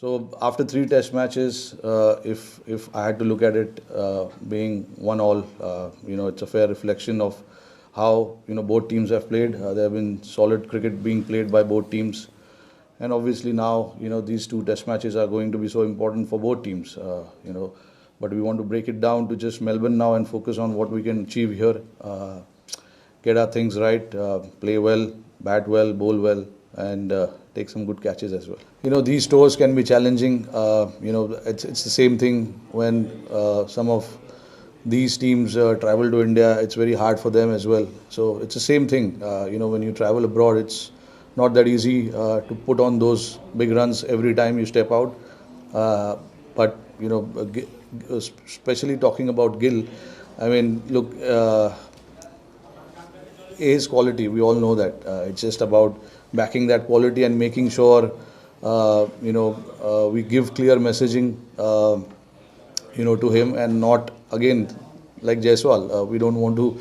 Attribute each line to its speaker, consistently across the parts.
Speaker 1: So after three test matches, if I had to look at it being 1-1, it's a fair reflection of how both teams have played. There have been solid cricket being played by both teams, and obviously now these two test matches are going to be so important for both teams. But we want to break it down to just Melbourne now and focus on what we can achieve here. Get our things right, play well, bat well, bowl well, and take some good catches as well. These tours can be challenging. It's the same thing when some of these teams travel to India. It's very hard for them as well. So it's the same thing. When you travel abroad, it's not that easy to put on those big runs every time you step out. But especially talking about Gill, I mean, look. His quality, we all know that. It's just about backing that quality and making sure we give clear messaging to him, and not again like Jaiswal. We don't want to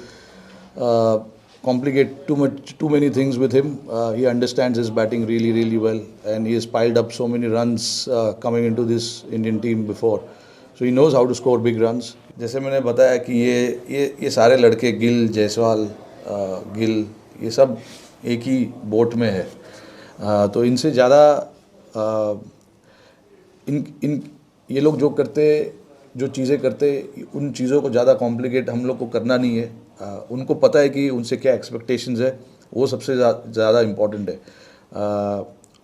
Speaker 1: complicate too many things with him. He understands his batting really well, and he has piled up so many runs coming into this Indian team before, so he knows how to score big runs. जैसे मैंने बताया कि ये सारे लड़के गिल, जायसवाल, गिल, ये सब एक ही बोट में है. तो इनसे ज़्यादा ये लोग जो चीज़ें करते, उन चीज़ों को ज़्यादा कॉम्प्लिकेट हम लोग को करना नहीं है. उनको पता है कि उनसे क्या एक्सपेक्टेशंस है, वो सबसे ज़्यादा इम्पॉर्टेंट है.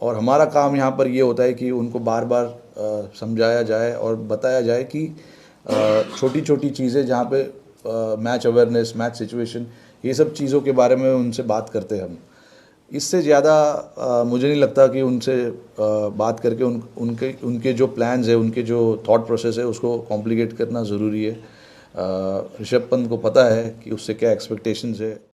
Speaker 1: और हमारा काम यहाँ पर ये होता है कि उनको बार बार समझाया जाए और बताया जाए कि छोटी छोटी चीज़ें जहाँ पे मैच अवेयरनेस, मैच सिचुएशन, ये सब चीज़ों के बारे में उनसे बात करते हैं हम. इससे ज़्यादा मुझे नहीं लगता कि उनसे बात करके उनके जो प्लान्स है, उनके जो थॉट प्रोसेस है, उसको कॉम्प्लिकेट करना ज़रूरी है. ऋषभ पंत को पता है कि उससे क्या एक्सपेक्टेशंस है.